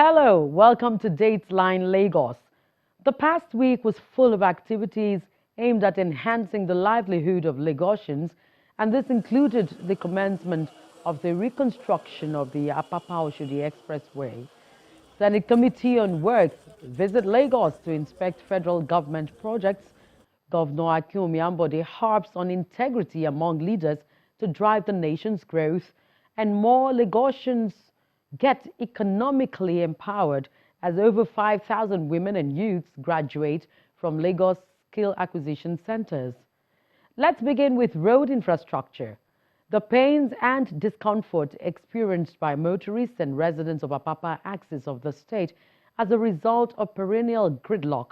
Hello, welcome to Dateline Lagos. The past week was full of activities aimed at enhancing the livelihood of Lagosians, and this included the commencement of the reconstruction of the Apapa-Oshodi Expressway. Senate Committee on Works visit Lagos to inspect federal government projects. Governor Akinwumi Ambode harps on integrity among leaders to drive the nation's growth, and more Lagosians get economically empowered as over 5,000 women and youths graduate from Lagos Skill Acquisition Centers. Let's begin with road infrastructure. The pains and discomfort experienced by motorists and residents of Apapa axis of the state as a result of perennial gridlock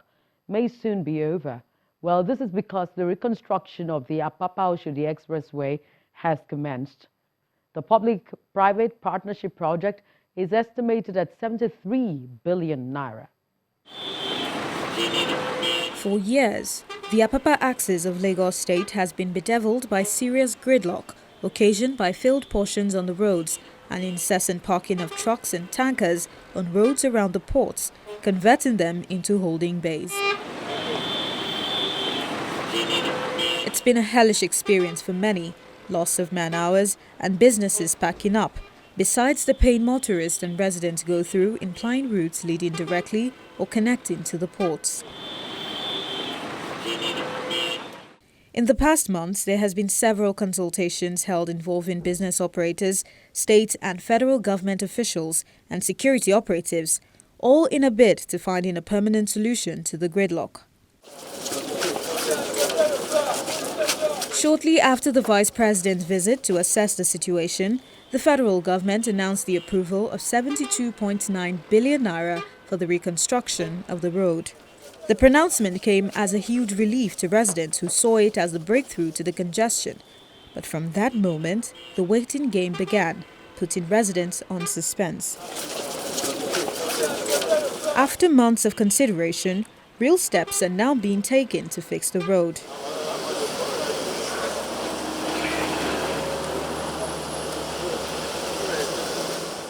may soon be over. Well, this is because the reconstruction of the Apapa-Oshodi Expressway has commenced. The public-private partnership project is estimated at 73 billion naira. For years, the Apapa axis of Lagos State has been bedeviled by serious gridlock, occasioned by filled portions on the roads and incessant parking of trucks and tankers on roads around the ports, converting them into holding bays. It's been a hellish experience for many, loss of man-hours and businesses packing up, besides the pain motorists and residents go through in plying routes leading directly or connecting to the ports. In the past months, there has been several consultations held involving business operators, state and federal government officials and security operatives, all in a bid to finding a permanent solution to the gridlock. Shortly after the Vice President's visit to assess the situation, the federal government announced the approval of 72.9 billion naira for the reconstruction of the road. The pronouncement came as a huge relief to residents who saw it as a breakthrough to the congestion. But from that moment, the waiting game began, putting residents on suspense. After months of consideration, real steps are now being taken to fix the road.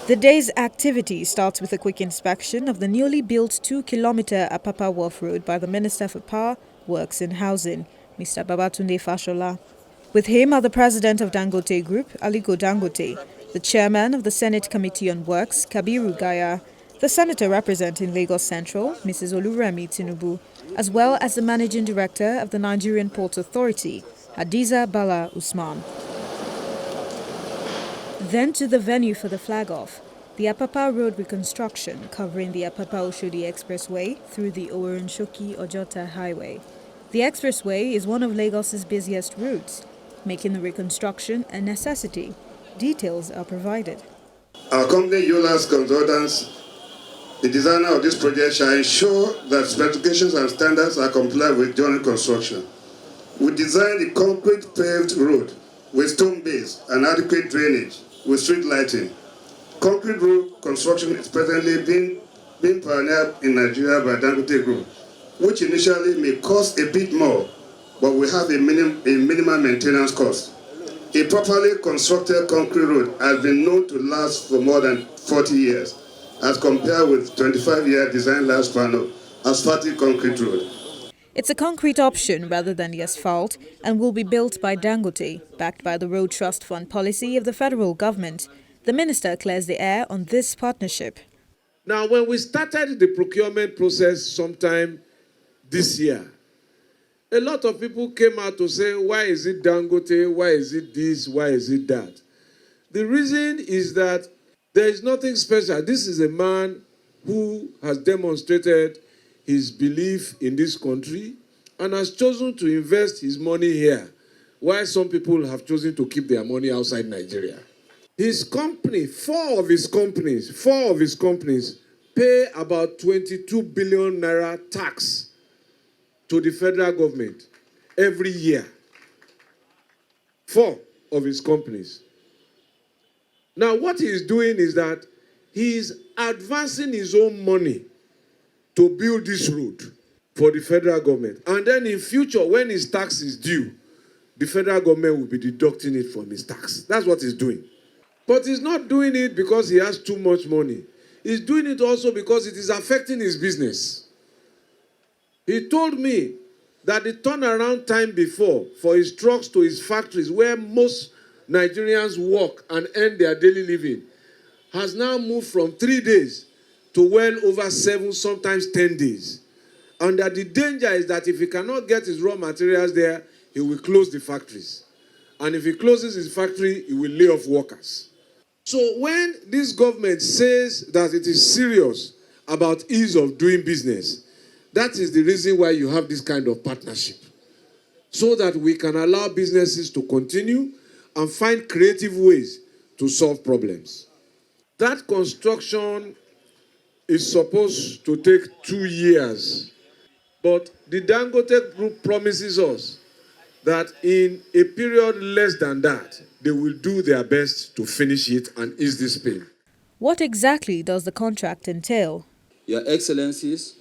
The day's activity starts with a quick inspection of the newly built 2-kilometer Apapa Wharf Road by the Minister for Power, Works and Housing, Mr. Babatunde Fashola. With him are the President of Dangote Group, Aliko Dangote, the Chairman of the Senate Committee on Works, Kabiru Gaya, the Senator representing Lagos Central, Mrs. Oluremi Tinubu, as well as the Managing Director of the Nigerian Ports Authority, Hadiza Bala Usman. Then to the venue for the flag-off, the Apapa Road reconstruction covering the Apapa-Oshodi Expressway through the Oworonshoki-Ojota Highway. The expressway is one of Lagos's busiest routes, making the reconstruction a necessity. Details are provided. Our company, Yolas Consultants, the designer of this project, shall ensure that specifications and standards are complied with during construction. We designed the concrete paved road with stone base and adequate drainage, with street lighting. Concrete road construction is presently being pioneered in Nigeria by Dangote Group, which initially may cost a bit more, but will have a minimum maintenance cost. A properly constructed concrete road has been known to last for more than 40 years, as compared with 25-year design lifespan of asphaltic concrete road. It's a concrete option rather than the asphalt and will be built by Dangote, backed by the Road Trust Fund policy of the federal government. The minister clears the air on this partnership. Now, when we started the procurement process sometime this year, a lot of people came out to say, why is it Dangote? Why is it this? Why is it that? The reason is that there is nothing special. This is a man who has demonstrated his belief in this country and has chosen to invest his money here, while some people have chosen to keep their money outside Nigeria. His company, four of his companies pay about 22 billion naira tax to the federal government every year. 4 of his companies. Now, what he is doing is that he is advancing his own money to build this road for the federal government. And then in future, when his tax is due, the federal government will be deducting it from his tax. That's what he's doing. But he's not doing it because he has too much money. He's doing it also because it is affecting his business. He told me that the turnaround time before for his trucks to his factories, where most Nigerians work and earn their daily living, has now moved from 3 days to well over 7, sometimes 10 days. And that the danger is that if he cannot get his raw materials there, he will close the factories. And if he closes his factory, he will lay off workers. So when this government says that it is serious about ease of doing business, that is the reason why you have this kind of partnership. So that we can allow businesses to continue and find creative ways to solve problems. That construction is supposed to take 2 years. But the Dangote Group promises us that in a period less than that, they will do their best to finish it and ease this pain. What exactly does the contract entail? Your Excellencies,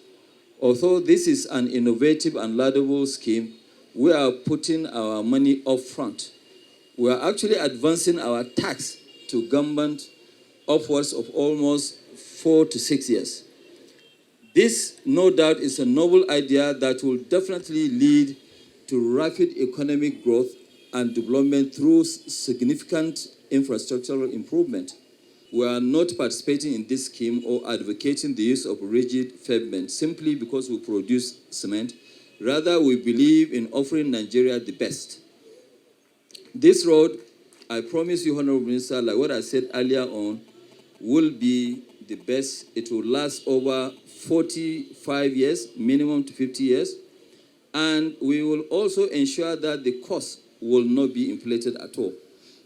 although this is an innovative and laudable scheme, we are putting our money up front. We are actually advancing our tax to government upwards of almost 4 to 6 years. This, no doubt, is a noble idea that will definitely lead to rapid economic growth and development through significant infrastructural improvement. We are not participating in this scheme or advocating the use of rigid pavement simply because we produce cement. Rather, we believe in offering Nigeria the best. This road, I promise you, Honorable Minister, like what I said earlier on, will be the best. It will last over 45 years, minimum to 50 years. And we will also ensure that the cost will not be inflated at all.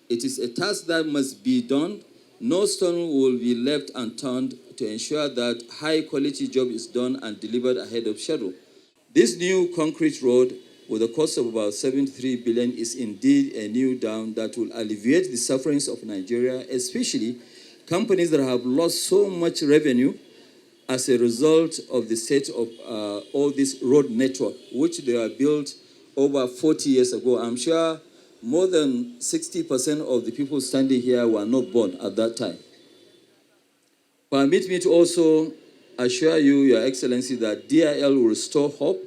It is a task that must be done. No stone will be left unturned to ensure that high-quality job is done and delivered ahead of schedule. This new concrete road, with a cost of about 73 billion, is indeed a new dawn that will alleviate the sufferings of Nigeria, especially companies that have lost so much revenue as a result of the state of all this road network, which they were built over 40 years ago. I'm sure more than 60% of the people standing here were not born at that time. Permit me to also assure you, Your Excellency, that DIL will restore hope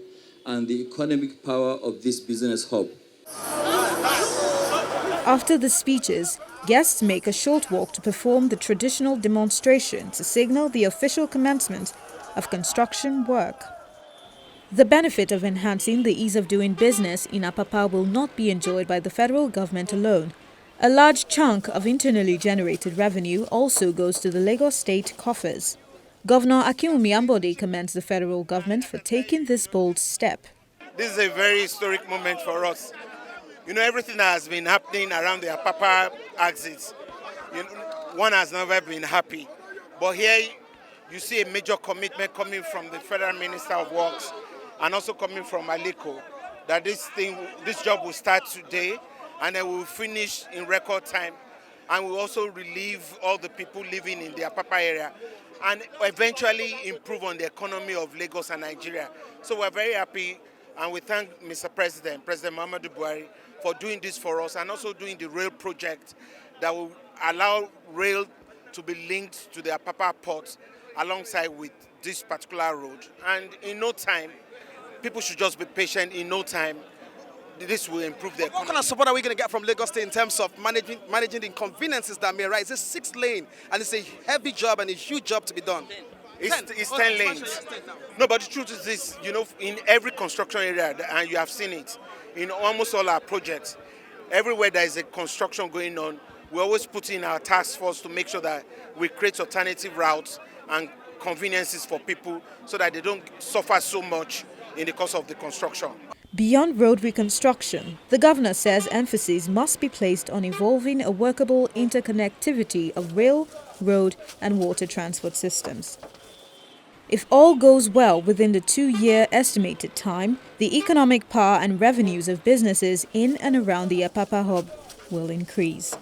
and the economic power of this business hub. After the speeches, guests make a short walk to perform the traditional demonstration to signal the official commencement of construction work. The benefit of enhancing the ease of doing business in Apapa will not be enjoyed by the federal government alone. A large chunk of internally generated revenue also goes to the Lagos state coffers. Governor Akinwumi Ambode commends the federal government for taking this bold step. This is a very historic moment for us. You know, everything that has been happening around the Apapa axis, one has never been happy. But here you see a major commitment coming from the Federal Minister of Works and also coming from Aliko, that this job will start today and then we will finish in record time, and we will also relieve all the people living in the Apapa area and eventually improve on the economy of Lagos and Nigeria. So we're very happy, and we thank Mr. President Muhammadu Buhari, for doing this for us and also doing the rail project that will allow rail to be linked to the Apapa port alongside with this particular road. And in no time, people should just be patient. In no time, this will improve the economy. What kind of support are we going to get from Lagos State in terms of managing the inconveniences that may arise? It's 6 lane and it's a heavy job and a huge job to be done. It's 10 lanes. No, but the truth is this, you know, in every construction area, and you have seen it, in almost all our projects, everywhere there is a construction going on, we always put in our task force to make sure that we create alternative routes and conveniences for people so that they don't suffer so much in the course of the construction. Beyond road reconstruction, the governor says emphasis must be placed on evolving a workable interconnectivity of rail, road and water transport systems. If all goes well within the 2-year estimated time, the economic power and revenues of businesses in and around the Apapa hub will increase.